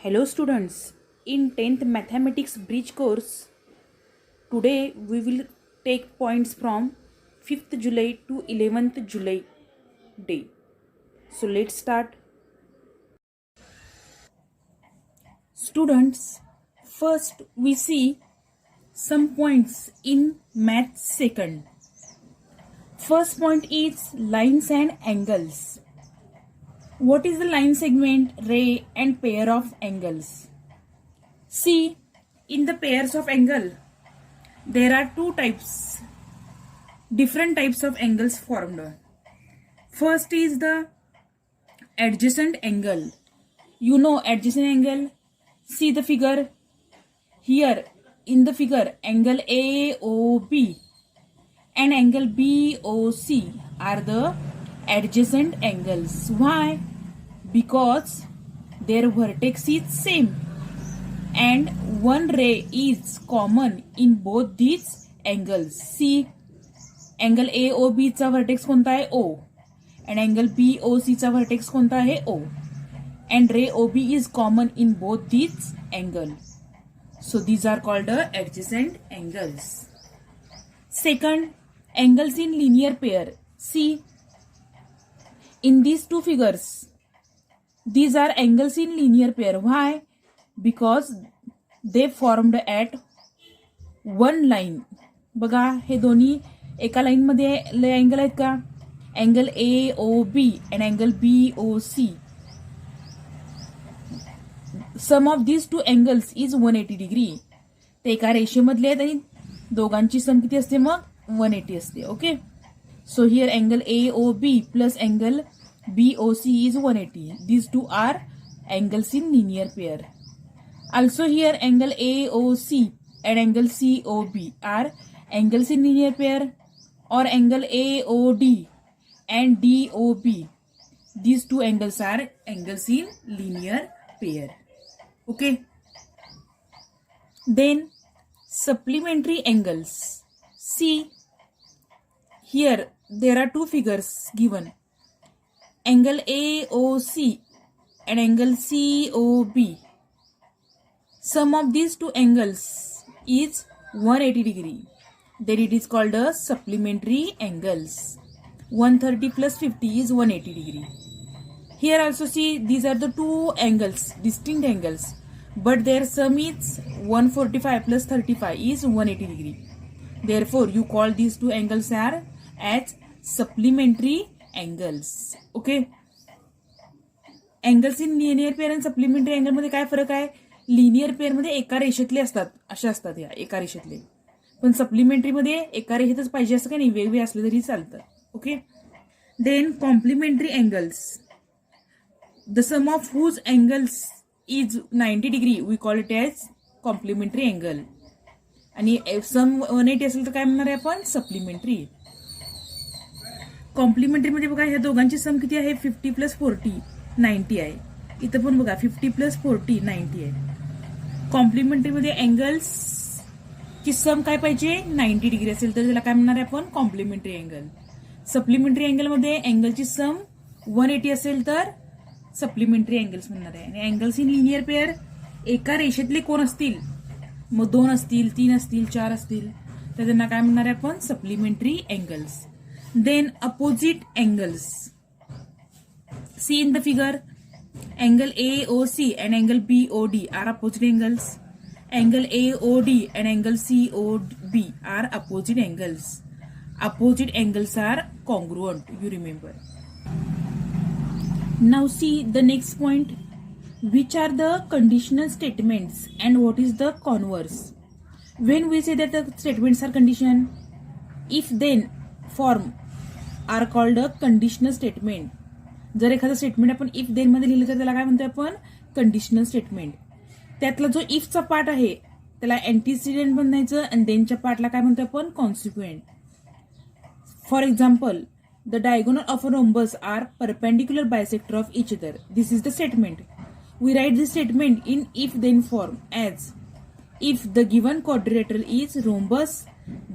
Hello students, in 10th Mathematics Bridge course, today we will take points from 5th July to 11th July day. So let's start. Students, first we see some points in math second. First point is lines and angles. What is the line segment, ray and pair of angles? See, in the pairs of angle, there are different types of angles formed. First is the adjacent angle. You know adjacent angle. See the figure. Here in the figure, angle AOB and angle BOC are the adjacent angles. Why? Because their vertex is same and one ray is common in both these angles. See, angle AOB चा vertex कोणता आहे O and angle BOC चा vertex कोणता आहे O and ray OB is common in both these angles. So these are called adjacent angles. Second, angles in linear pair. See, in these two figures, these are angles in linear pair. Why? Because they formed at one line. बघा हे दोन्ही एका line मध्ये angle आहेत का? Angle AOB and angle BOC. Sum of these two angles is 180 degree. ते एका रेषेमधले आहेत आणि दोघांची सम किती असते मग 180 असते. Okay, so here angle AOB plus angle BOC is 180. These two are angles in linear pair. Also here angle AOC and angle COB are angles in linear pair, or angle AOD and DOB. These two angles are angles in linear pair. Okay. Then supplementary angles. See, here there are two figures given. Angle AOC and angle COB. Sum of these two angles is 180 degree. Then it is called a supplementary angles. 130 plus 50 is 180 degree. Here also see, these are the two angles, distinct angles, but their sum is 145 plus 35 is 180 degree. Therefore, you call these two angles are as supplementary angles. Okay. Angles in linear pair and supplementary angle मध्ये काय फरक आहे? Linear pair मध्ये एका रेषेतले असतात, अशा असतात या एका रेषेतले, पण सप्लिमेंटरी मध्ये एका रेषेतच पाहिजे असं काही नाही, वेगवेगळे असले तरी चालतं. Okay. Then complementary angles, the sum of whose angles is 90 degree we call it as complementary angle, आणि सम 180 असेल तर काय म्हणणार आहे आपण? सप्लिमेंटरी. कॉम्प्लिमेंटरी मध्ये बघा ह्या दोघांची सम किती आहे? 50 प्लस 40 90 आहे. इथं पण बघा 50 प्लस 40 90 आहे. कॉम्प्लिमेंटरी मध्ये अँगल्स ची सम काय पाहिजे? 90 डिग्री असेल तर त्याला काय म्हणणार आहे आपण? Complementary angle. सप्लिमेंटरी अँगल मध्ये अँगलची सम 180 असेल तर सप्लिमेंटरी अँगल्स म्हणणार आहे. आणि अँगल्स इन लिनियर पेअर एका रेषेतले कोण असतील, मग 2 असतील, 3 असतील, 4 असतील, तर त्यांना काय म्हणणार आहे आपण? Supplementary angles. Then opposite angles. See in the figure, angle AOC and angle BOD are opposite angles. Angle AOD and angle COB are opposite angles. Opposite angles are congruent, you remember. Now see the next point. Which are the conditional statements and what is the converse? When we say that the statements are condition, if then form are called a conditional statement. जर एखादं statement आपण if then मध्ये लिहिलं तर त्याला काय म्हणतो आपण? Conditional statement. त्यातला जो इफचा पार्ट आहे त्याला अँटीसिडेंट बनायचं आणि देनच्या पार्टला काय म्हणतो आपण? Consequent. For example, the diagonal of a rhombus are perpendicular bisector of each other. This is the statement. We write this statement in if then form as if the given quadrilateral is rhombus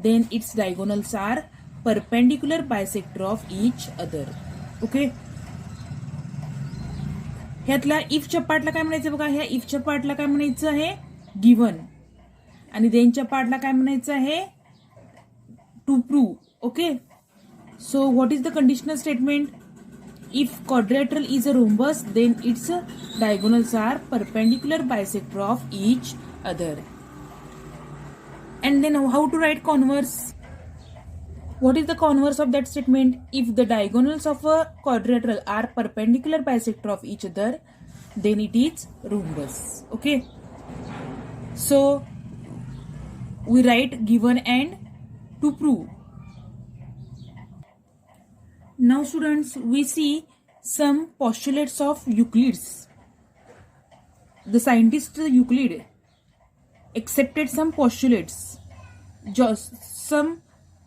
then its diagonals are perpendicular bisector of each other. Okay. ह्यातल्या इफच्या पार्टला काय म्हणायचं बघा, ह्या इफच्या पार्टला काय म्हणायचं आहे, गिव्हन, आणि देनच्या पार्टला काय म्हणायचं आहे, to prove. Okay, so what is the conditional statement? If quadrilateral is a rhombus, then its diagonals are perpendicular bisector of each other. And then how to write converse? What is the converse of that statement? If the diagonals of a quadrilateral are perpendicular bisector of each other, then it is rhombus. Okay. So we write given and to prove. Now students, we see some postulates of Euclid's. The scientist Euclid accepted some postulates, some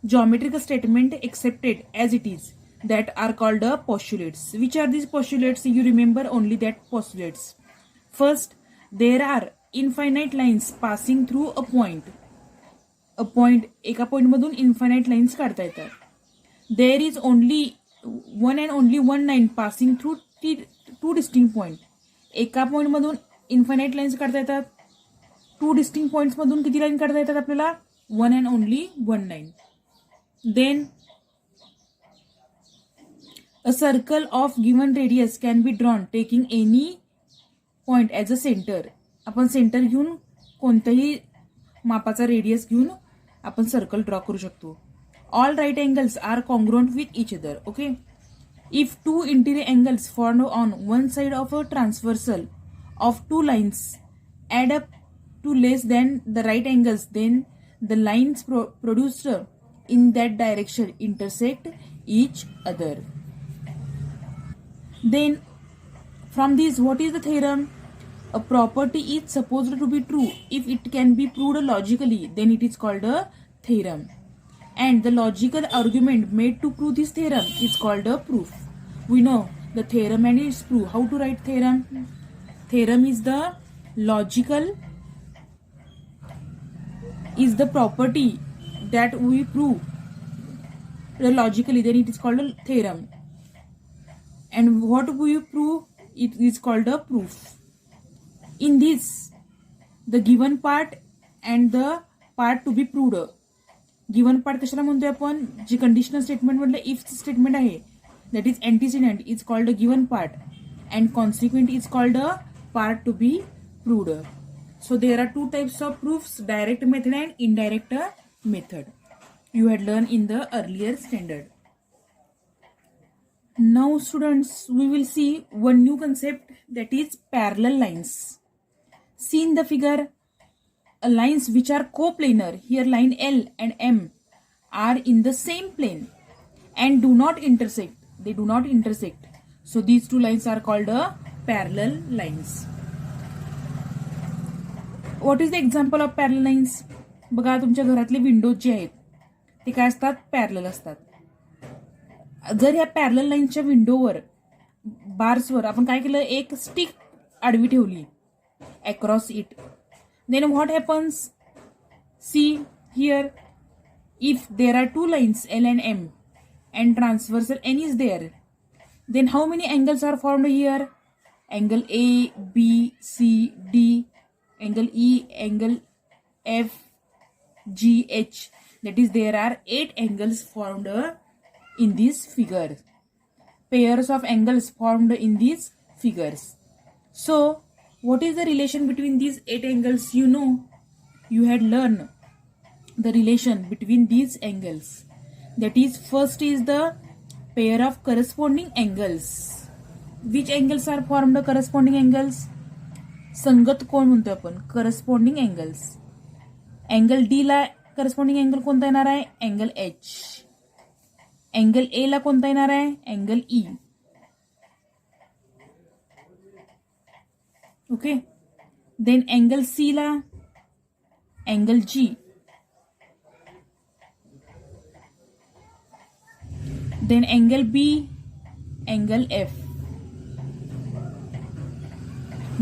geometrical statement accepted as it is, that are called postulates. Which are these postulates? You remember only that postulates. First, there are infinite lines passing through a point. एका point मधून infinite lines काढता येतात. There is only one line passing through two distinct point. एका point मधून infinite lines काढता येतात. Two distinct points मधून किती लाईन काढता येतात आपल्याला? One and only one line. Then a circle of given radius can be drawn taking any point as a center. आपण सेंटर घेऊन कोणत्याही मापाचा रेडियस घेऊन आपण सर्कल ड्रॉ करू शकतो. All right angles are congruent with each other. Okay. If two interior angles formed on one side of a transversal of two lines add up to less than the right angles, then the lines produced in that direction intersect each other. Then from this, what is the theorem? A property is supposed to be true if it can be proved logically, then it is called a theorem. And the logical argument made to prove this theorem is called a proof. We know the theorem and its proof. How to write theorem? Theorem is the logical, is the property that we prove logically, then it is called a theorem. And what we prove, it is called a proof. In this, the given part and the part to be proved. Given part कशाला म्हणतोय आपण? जी conditional statement मधलं if statement आहे, that is antecedent, is called a given part, and consequent is called a part to be proved. So there are two types of proofs, direct method and indirect method. You had learn in the earlier standard. Now students, we will see one new concept, that is parallel lines. See in the figure, lines which are coplanar, here line L and M are in the same plane and do not intersect. They do not intersect. So these two lines are called parallel lines. What is the example of parallel lines? बघा, तुमच्या घरातले Windows जे आहेत ते काय असतात? Parallel असतात. जर ह्या पॅरलल लाईनच्या विंडोवर बार्सवर आपण काय केलं? एक स्टिक आडवी ठेवली across it. Then what happens? See here, if there are two lines L and M and transversal N is there, then how many angles are formed here? Angle A, B, C, D, angle E, angle F, G, H. That is, there are 8 angles formed in this figure. Pairs of angles formed in these figures. So what is the relation between these 8 angles? You know, you had learned the relation between these angles. That is, first is the pair of corresponding angles. Which angles are formed? Corresponding angles. संगत कोण म्हणतो आपण? Corresponding angles. Angle D ला corresponding angle कोणता येणार आहे? Angle H. Angle A ला कोणता येणार आहे? Angle E. Okay. Then angle C ला angle G. Then angle B angle F.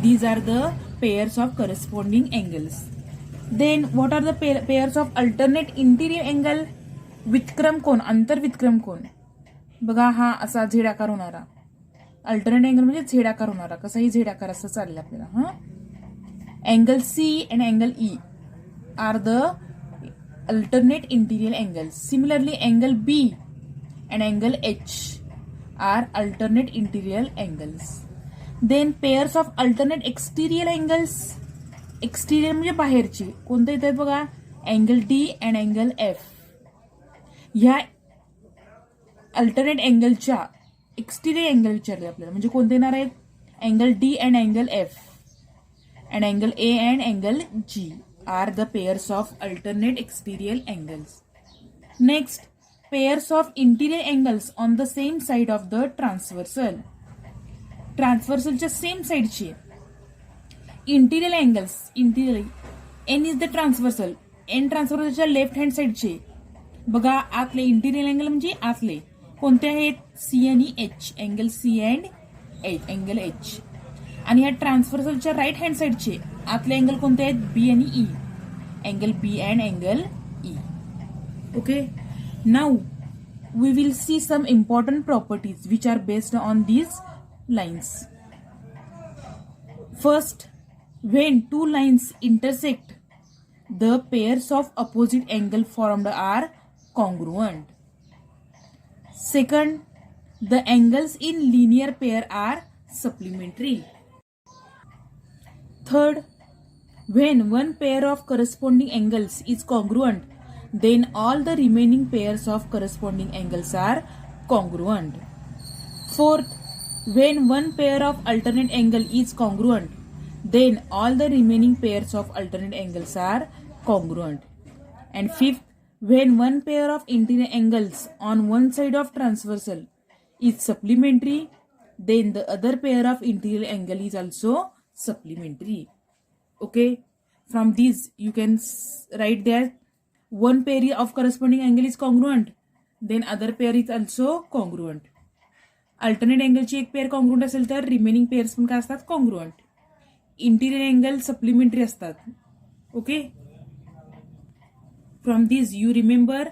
These are the pairs of corresponding angles. Then what are the pairs of alternate interior angle? Vikram कोण, अंतर विक्रम कोण. बघा, हा असा झेड आकार होणारा अल्टरनेट अँगल म्हणजे झेड आकार होणारा, कसाही झेड आकार असं चालेल आपल्याला. हा, angle C and angle E are the alternate interior angles. Similarly, angle B and angle H are alternate interior angles. Then pairs of alternate exterior angles. Exterior म्हणजे बाहेरची कोणते येतात बघा, angle D and angle F. ह्या alternate अँगलच्या एक्सटिरियर angle विचारले आपल्याला, म्हणजे कोणते येणार आहेत, angle D and angle F and angle A and angle G are the pairs of alternate exterior angles. Next, pairs of interior angles on the same side of the transversal. Transversalच्या same साइडचे interior angles, interior N is the transversal, N ट्रान्सव्हर्सलच्या left hand साइडचे बघा, आतले interior angle म्हणजे आतले कोणते आहेत, C आणि H, angle C and H, angle H. आणि ह्या ट्रान्सव्हर्सलच्या राईट हँड साइडचे आतले अँगल कोणते आहेत, B आणि E, angle B and angle E. Okay, now we will see some important properties which are based on these lines. First, when two lines intersect, the pairs of opposite angle formed are congruent. Second, the angles in linear pair are supplementary. Third, when one pair of corresponding angles is congruent, then all the remaining pairs of corresponding angles are congruent. Fourth, when one pair of alternate angle is congruent, then all the remaining pairs of alternate angles are congruent. And fifth, when one pair of interior angles on one side of transversal is supplementary, then the other pair of interior angle is also supplementary. Okay, from these you can write that one pair of corresponding angle is congruent, then other pair is also congruent. Alternate अँगलची एक pair congruent असेल तर remaining pairs पण काय असतात, congruent. Interior angle supplementary असतात. Okay, from this you remember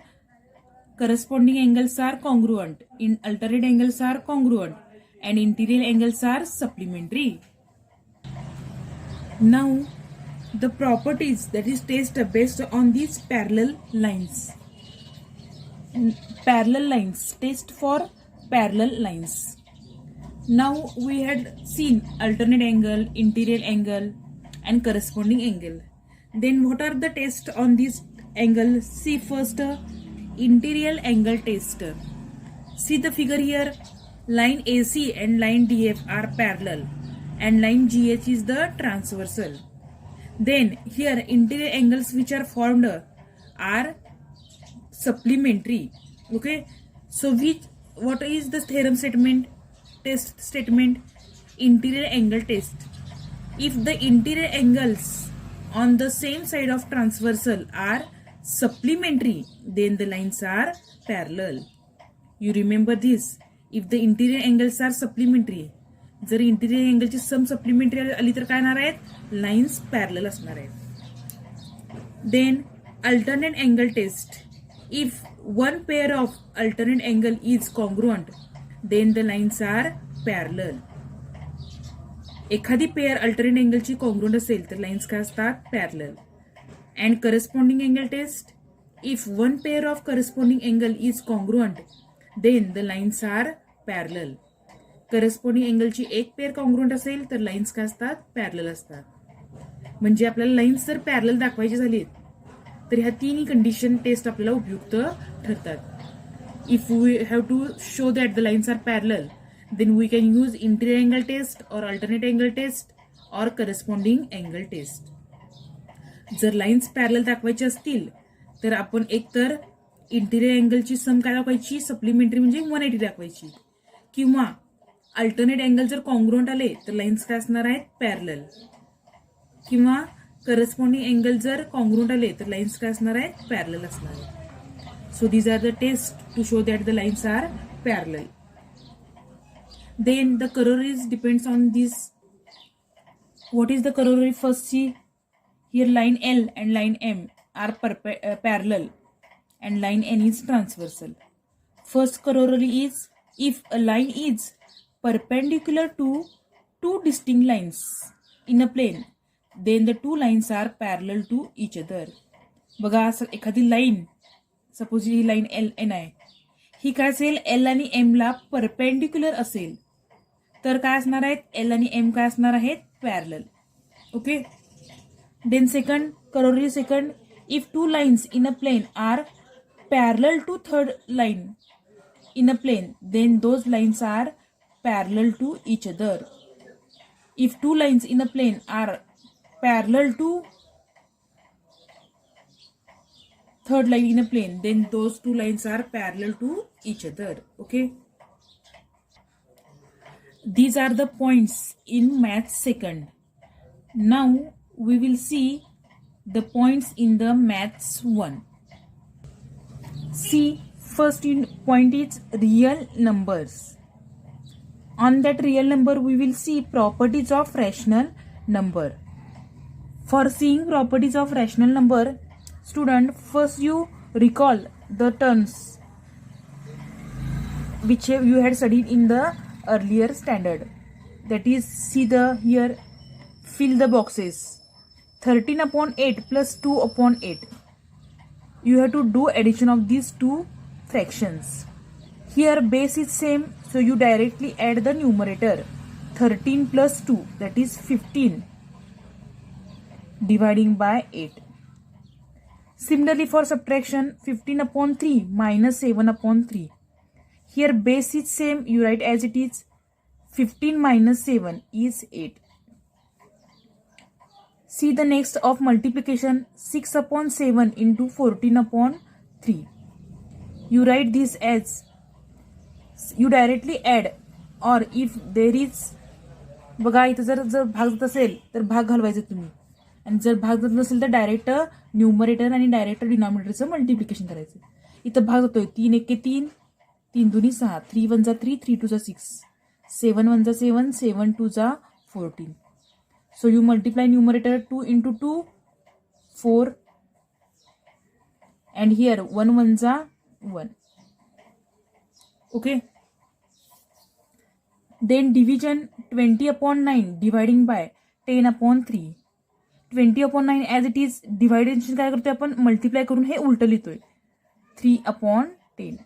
corresponding angles are congruent, in alternate angles are congruent, and interior angles are supplementary. Now the properties that is test based on these parallel lines. Parallel lines, test for parallel lines. Now we had seen alternate angle, interior angle and corresponding angle. Then what are the tests on these angles? See first, interior angle test. See the figure here, line AC and line DF are parallel and line GH is the transversal. Then here interior angles which are formed are supplementary. Okay, so what is the theorem statement, test statement? Interior angle test. If the interior angles on the same side of transversal are supplementary, then the lines are parallel. You remember this. If the interior angles are supplementary, जर interior अँगलची sum supplementary आली तर काय येणार आहेत, lines parallel असणार आहेत. Then alternate angle test. If one pair of alternate angle is congruent, then the lines are parallel. एखादी पेअर अल्टरनेट अँगलची कॉन्ग्रुएंट असेल तर लाईन्स काय असतात, parallel. And corresponding angle test. If one pair of corresponding angle is congruent, then the lines are parallel. Corresponding अँगलची एक pair congruent असेल तर लाईन्स काय असतात, पॅरलल असतात. म्हणजे आपल्याला लाईन्स जर पॅरलल दाखवायची झाली तर ह्या तिन्ही कंडिशन टेस्ट आपल्याला उपयुक्त ठरतात. If we have to show that the lines are parallel, then we can use interior angle test or alternate angle test or corresponding angle test. जर लाईन्स पॅरलल दाखवायचे असतील तर आपण एकतर इंटिरियर अँगलची सम काय दाखवायची, सप्लिमेंटरी म्हणजे 180 दाखवायची, किंवा अल्टरनेट अँगल जर कॉन्ग्रुएंट आले तर लाईन्स काय असणार आहेत, पॅरलल, किंवा करस्पॉन्डिंग अँगल जर कॉन्ग्रुएंट आले तर लाईन्स काय असणार आहेत, पॅरलल असणार आहेत. So these are the test to show that the lines are parallel. Then the corollaries depends on this. What is the corollary? First see here, line L and line M are parallel and line N is transversal. First corollary is, if a line is perpendicular to two distinct lines in a plane, then the two lines are parallel to each other. बघा एखादी line, suppose ही line L N आहे, ही काय असेल L आणि M ला perpendicular असेल तर काय असणार आहेत, एल आणि एम काय असणार आहेत, parallel. Okay. Then second, corollary second, if two lines in a plane are parallel to third line in a plane, then those lines are parallel to each other. If two lines in a plane are parallel to third line in a plane, then those two lines are parallel to each other. Okay. These are the points in math second. Now we will see the points in the maths 1. See, first point is real numbers. On that real number we will see properties of rational number. For seeing properties of rational number, student, first you recall the terms which you had studied in the earlier standard. That is, see the here, fill the boxes. 13 upon 8 plus 2 upon 8. You have to do addition of these two fractions. Here base is same, so you directly add the numerator. 13 plus 2, that is 15, dividing by 8. Similarly for subtraction, 15 upon 3 minus 7 upon 3. Here base is same, you write as it is. 15 minus 7 is 8. See the next of multiplication, 6 upon 7 into 14 upon 3. You write this as, you directly add, or if there is, बघा इथं जर भाग जात असेल तर भाग घालवायचे तुम्ही, आणि जर भाग जात नसेल तर डायरेक्ट न्यूमरेटर आणि डायरेक्ट डिनॉमिनेटरचं मल्टिप्लिकेशन करायचं. इथं भाग जातोय 3 एके 3, 3 दुनी 6, 3 वन जा 3, 3 टू जा 6, 7 वन जा 7, 7 टू जा 14. So you multiply numerator 2 into 2, 4, and here 1 1 za 1. Okay. Then division, 20 upon 9 dividing by 10 upon 3. 20 upon 9 as it is, division काय करतोय आपण, मल्टिप्लाय करून हे उलट लिहितोय. 3 upon 10.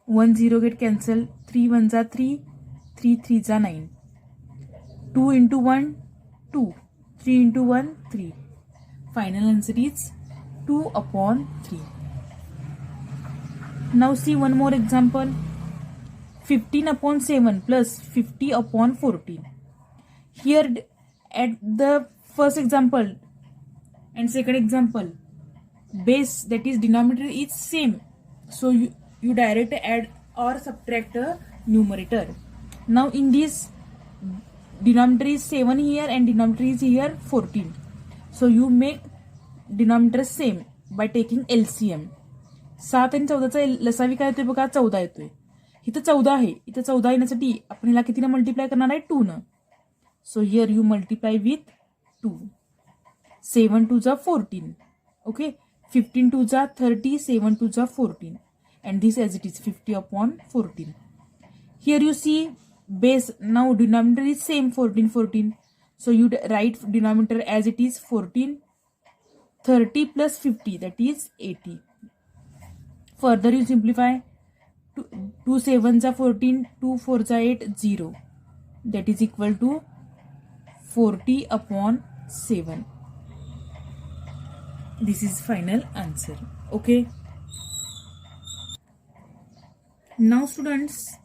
1 0 get cancel, 3 1 जा 3, 3 3 जा 9. 2 into 1, 2. 3 into 1, 3. Final answer is 2 upon 3. Now see one more example. 15 upon 7 plus 50 upon 14. Here at the first example and second example, base, that is denominator, is same. So you direct add or subtract a numerator. Now in this, denominator is 7 here and denominator is here 14. So you make denominator same by taking LCM. 7 आणि 14चा लसावी काय येतोय बघा, 14 येतोय. इथं 14 आहे, इथं 14 येण्यासाठी आपण ह्याला कितीनं मल्टिप्लाय करणार आहे, 2 न. So here you multiply with 2. 7 2 जा 14. ओके. 15 2 जा 30, 7 2 जा 14, and this as it is 50 upon 14. Here you see base, now denominator is same 14 14, so you write denominator as it is 14. 30 plus 50, that is 80. Further you simplify, 2 7 जा 14, 2 4 जा 8, 0, that is equal to 40 upon 7. This is final answer. Okay. Now students,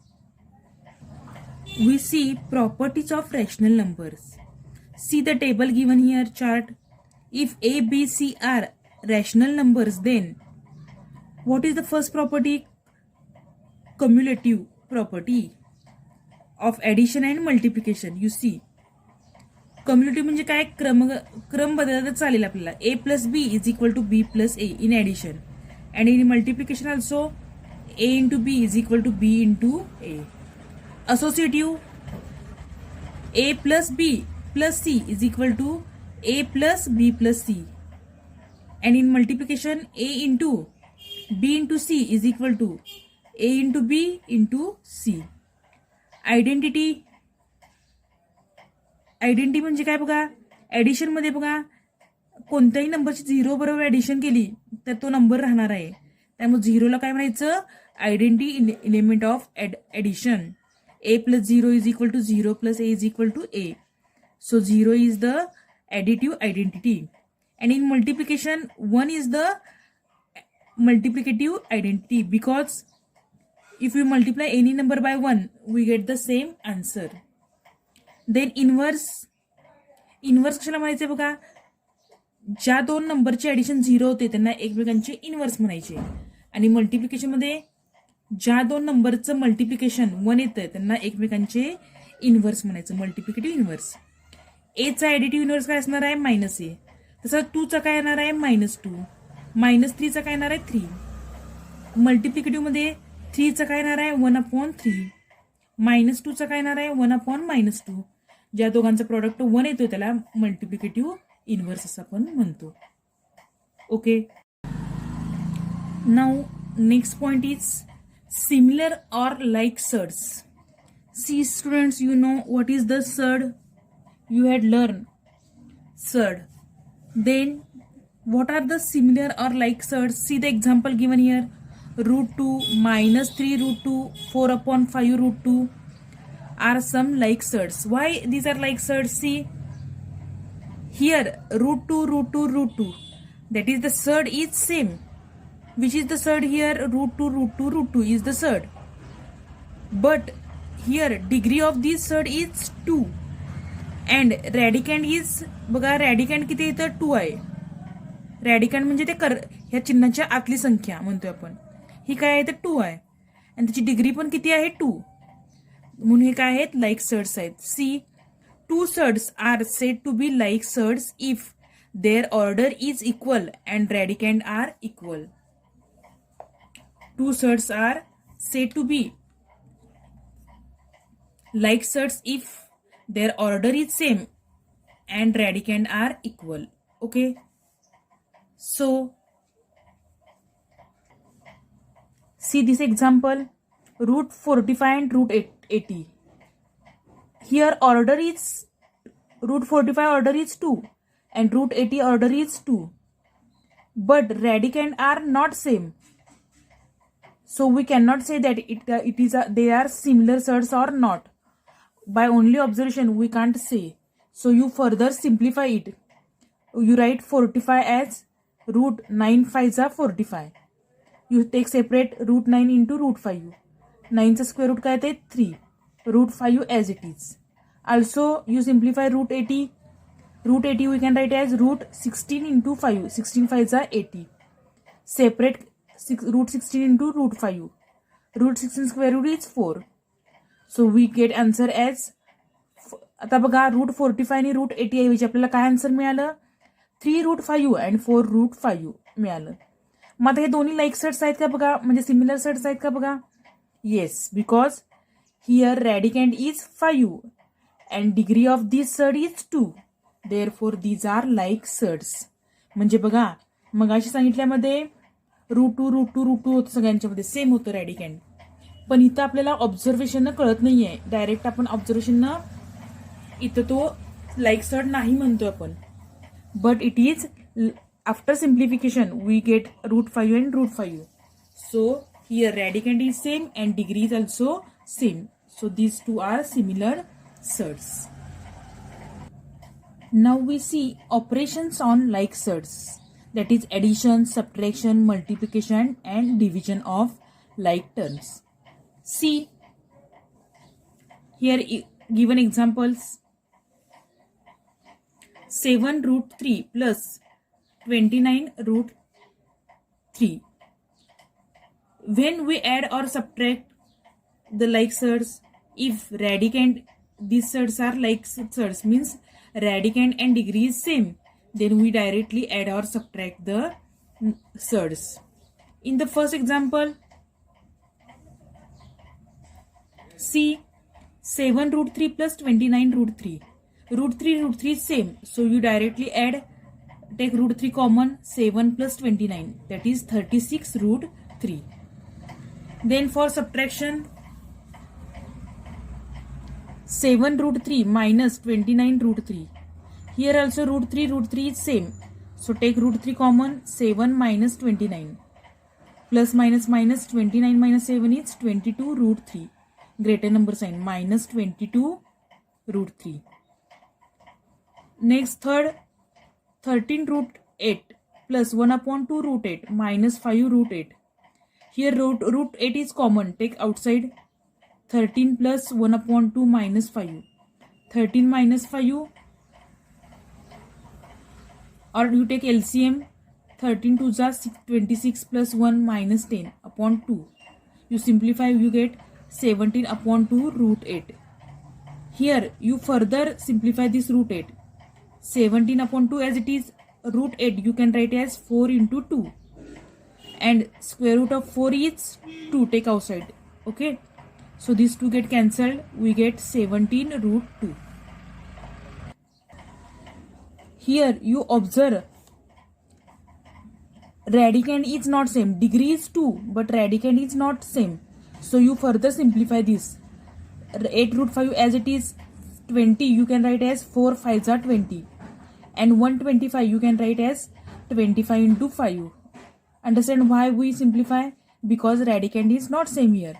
we see properties of rational numbers. See the table given here, chart. If A, B, C are rational numbers, then what is the first property? Cumulative property of addition and multiplication. You see, cumulative म्हणजे काय, क्रम बदलता चालेल आपल्याला. A plus B is equal to B plus A in addition, and in multiplication also A into B is equal to B into A. Associative, A plus B plus C is equal to A plus B plus C, and in multiplication A into B into C is equal to A into B into C. Identity म्हणजे काय बघा, addition मध्ये बघा कोणत्याही नंबरची 0 बरोबर addition केली तर तो नंबर राहणार आहे. त्यामुळे 0ला काय म्हणायचं, identity element of addition. a plus 0 is equal to 0 plus a is equal to a. So 0 is the additive identity. And in multiplication, 1 is the multiplicative identity, because if we multiply any number by 1, we get the same answer. Then inverse कशाला म्हणायचे बघा, ज्या दोन नंबरचे addition 0 होते त्यांना एकमेकांचे inverse म्हणायचे. आणि मल्टिप्लिकेशन मध्ये ज्या दोन नंबरचं मल्टिप्लिकेशन 1 येतं त्यांना एकमेकांचे इनव्हर्स म्हणायचं, मल्टिप्लिकेटिव्ह इनव्हर्स. एचा ऍडिटिव्ह इनव्हर्स काय असणार आहे, -a. तसं 2चा काय येणार आहे, -2. -3चा काय येणार आहे, 3. मल्टिप्लिकेटिव्ह मध्ये 3चा काय येणार आहे, 1/3. -2चा काय येणार आहे, 1/-2. ज्या दोघांचा प्रॉडक्ट 1 येतो त्याला मल्टिप्लिकेटिव्ह इनव्हर्स असं आपण म्हणतो. Okay, now next point is similar or like surds. See students, you know what is the surd? You had learned surd. Then what are the similar or like surds? See the example given here. √2, -3 √2, 4/5 √2 are some like surds. Why these are like surds? See here, √2, that is the surd is same. Which is the surd here? √2 is the surd. But here degree of this surd is 2. And radicand is, बघा radicand किती येतं, 2 आहे. radicand म्हणजे ते ह्या चिन्हाच्या आतली संख्या म्हणतोय आपण. ही काय आहे तर 2 आहे. आणि त्याची डिग्री पण किती आहे, 2. म्हणून हे काय आहेत, लाईक सर्ड्स आहेत. सी 2 surds are said to be like surds if their order is equal and radicand are equal. 2 surds are said to be like surds if their order is same and radicand are equal. Okay, so see this example, √45 and √80. Here order is, √45 order is 2 and √80 order is 2, but radicand are not same. So we cannot say that they are similar surds or not. By only observation we can't say. So you further simplify it. You write 45 as √9 5s are 45. You take separate √9 into √5. 9चा square root काय ते 3. √5 as it is. Also you simplify √80. √80 we can write as √16 into 5. 16 5s are 80. Separate √16 into √5. √16 square root is 4. So we get answer as, आता बघा √45 आणि √80 ऐवजी आपल्याला काय answer मिळालं, 3√5 and 4√5 मिळालं. मग आता हे दोन्ही लाईक सर्ड्स आहेत का बघा, म्हणजे सिमिलर सर्ड्स आहेत का बघा. Yes, because here radicand is 5 and degree of this surd is 2. Therefore these are like surds. म्हणजे बघा मगाशी सांगितल्यामध्ये √2 होतं, सगळ्यांच्यामध्ये सेम होतं रॅडिकँड. पण इथं आपल्याला ऑब्झर्वेशननं कळत नाहीये, डायरेक्ट आपण ऑब्झर्वेशननं इथं तो लाईक सर्ड नाही म्हणतो आपण. But it is after simplification we get √5 and √5. So here radicand is same and degree is also same. So these two are similar surds. Now we see operations on like surds. That is addition, subtraction, multiplication and division of like terms. See here given examples. 7√3 plus 29√3. When we add or subtract the like surds, if radicand, these surds are like surds, means radicand and degree is same, then we directly add or subtract the surds. In the first example, see 7√3 plus 29√3. √3 is same, so you directly add, take √3 common, 7 plus 29, that is 36√3. Then for subtraction, 7 root 3 minus 29 root 3. Here also root 3 is same. So take root 3 common, 7 minus 29. Plus minus minus 29 minus 7 is 22 root 3. Greater number sign, minus 22 root 3. Next third, 13 root 8 plus 1 upon 2 root 8 minus 5 root 8. Here root 8 is common, take outside. 13 plus 1 upon 2 minus 5. 13 minus 5, or you take LCM. 13 to the 26 plus 1 minus 10 upon 2. You simplify, you get 17 upon 2 root 8. Here you further simplify this root 8. 17 upon 2 as it is root 8 you can write as 4 into 2. And square root of 4 is 2, take outside. Okay. So these two get cancelled. We get 17 root 2. Here you observe radicand is not same. Degree is 2 but radicand is not same. So you further simplify this. 8 root 5 as it is 20 you can write as 4 5s are 20. And 125 you can write as 25 into 5. Understand why we simplify? Because radicand is not same here.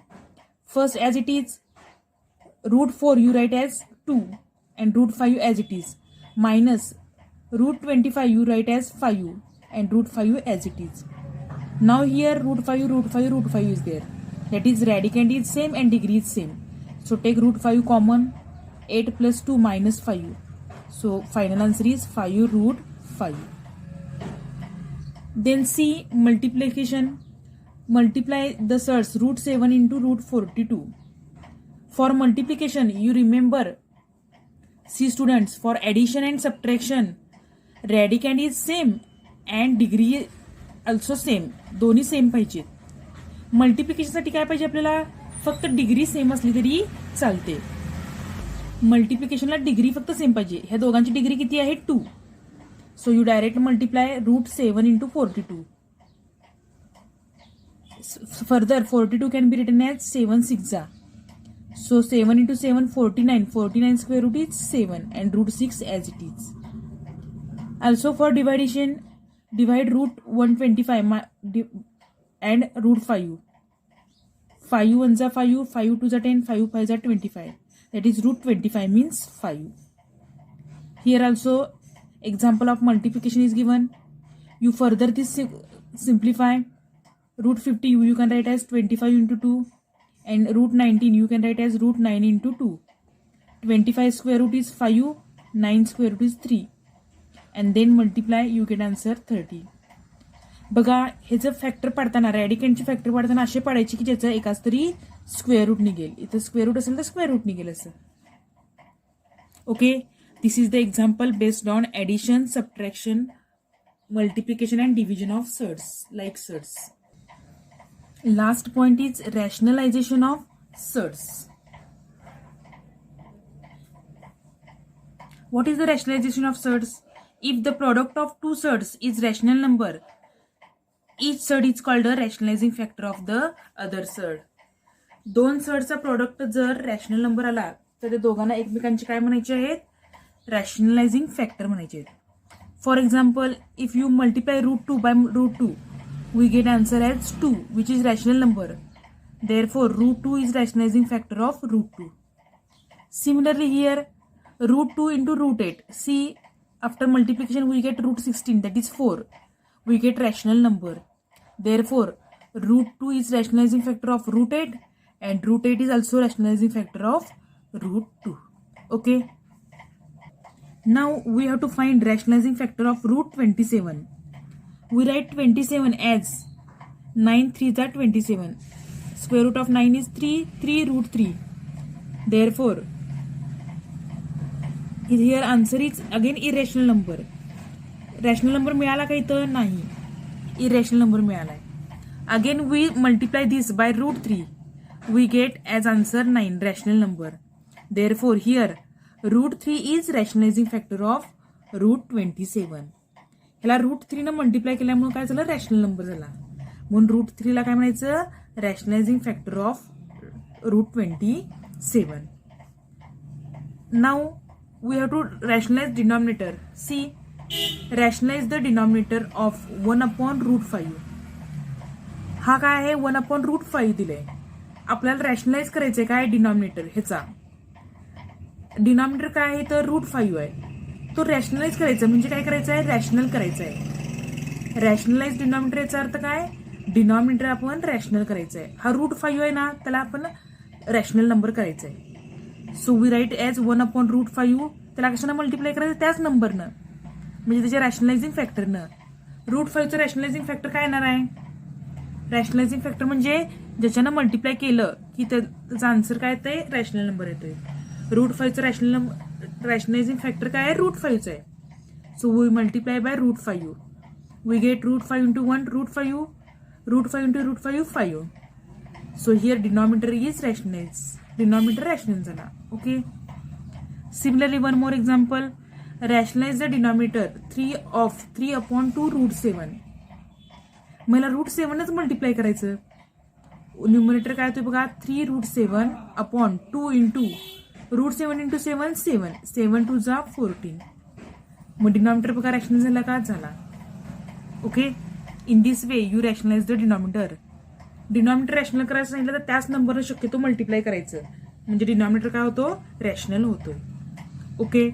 First as it is root 4 you write as 2 and root 5 as it is, minus root 25 you write as 5 and root 5 as it is. Now here root 5 is there. That is radicand is same and degree is same. So take root 5 common, 8 plus 2 minus 5. So final answer is 5 root 5. Then see multiplication. Multiply the surds root 7 into root 42. For multiplication you remember, see students, for addition and subtraction radicand is same and degree also same. दोन्ही same पाहिजेत. मल्टिप्लिकेशनसाठी काय पाहिजे आपल्याला? फक्त degree same असली तरी चालते. मल्टिप्लिकेशनला degree फक्त सेम पाहिजे. ह्या दोघांची डिग्री किती आहे? 2. So you direct multiply root 7 into 42. Further 42 can be written as 7 6. So 7 into 7 49. 49 square root is 7 and root 6 as it is. Also for division, divide root 125 and root 5. 5 1s are 5, 5 2s are 10, 5 5s are 25. That is root 25 means 5. Here also example of multiplication is given. You further this simplify. Root 50 you can write as 25 into 2 and root 19 you can write as root 9 into 2. 25 square root is 5, 9 square root is 3 and then multiply you get answer 30. बघा ह्याचं factor पाडताना रॅडिकंडचे factor पाडताना असे पाडायचे की ज्याचं एकाच तरी square root निघेल. इथं square root असेल तर स्क्वेअर रूट निघेल असं. Okay, this is the example based on addition, subtraction, multiplication and division of surds like surds. Last point is rationalization of surds. What is the rationalization of surds? If the product of two surds is rational number, each surd is called a rationalizing factor of the other surd. दोन सर्डचा product जर rational number आला तर ते दोघांना एकमेकांचे काय म्हणायचे आहेत? रॅशनलायझिंग फॅक्टर म्हणायचे आहेत. For example, if you multiply root 2 by root 2, we get answer as 2, which is rational number. Therefore, root 2 is rationalizing factor of root 2. Similarly here, root 2 into root 8. See, after multiplication we get root 16, that is 4. We get rational number. Therefore, root 2 is rationalizing factor of root 8 and root 8 is also rationalizing factor of root 2. Okay. Now we have to find rationalizing factor of root 27. We write 27 as 9 3s are 27. Square root of 9 is 3, 3 root 3. Therefore, here answer is again irrational number. Rational number मिळाला का इथं? नाही. Irrational number मिळालाय. Again we multiply this by root 3. We get as answer 9, rational number. Therefore, here root 3 is rationalizing factor of root 27. ह्याला root 3 न multiply केल्यामुळे काय झालं? रॅशनल नंबर झाला. म्हणून रूट 3 ला काय म्हणायचं? Rationalising factor of root 27. Now we have to rationalize denominator. See, rationalize the denominator of 1/√5. हा काय आहे? 1/√5 दिले. आपल्याला रॅशनलाइज करायचंय काय डिनॉमिनेटर ह्याचा. डिनॉमिनेटर काय आहे तर √5 आहे. तो रॅशनलाइज करायचा म्हणजे काय करायचं आहे? रॅशनल करायचं आहे. रॅशनलाइज डिनॉमिनेटर याचा अर्थ काय? डिनॉमिनेटर आपण रॅशनल करायचं आहे. हा √5 आहे ना, त्याला आपण रॅशनल नंबर करायचा आहे. So we write as 1/√5. त्याला कशानं मल्टिप्लाय करायचं? त्याच नंबरनं, म्हणजे त्याच्या रॅशनलायझिंग फॅक्टरनं. √5चं रॅशनलायझिंग फॅक्टर काय येणार आहे? रॅशनलायझिंग फॅक्टर म्हणजे ज्याच्यानं मल्टिप्लाय केलं की त्याचा आन्सर काय येतंय? रॅशनल नंबर येतोय. √5चं रॅशनलायझिंग फॅक्टर काय आहे? √5चं आहे. So we multiply by √5. We get √5 into 1 √5. √5 into √5 5. So here denominator is rationalized. Denominator rational झाला. Okay. Similarly, one more example. Rationalize the denominator 3/2 √7. मला √7च मल्टिप्लाय करायचं. न्यूमरेटर काय होतं बघा? 3√7/2 into √7 into 7 7. 7 2 जा 14. मग डिनॉमिनेटर बघा रॅशनल झाला का? झाला. Okay. In this way you rationalise the denominator. Denominator rational करायचं सांगितलं तर त्याच नंबरनं शक्यतो मल्टिप्लाय करायचं, म्हणजे डिनॉमिनेटर काय होतो? रॅशनल होतो. ओके.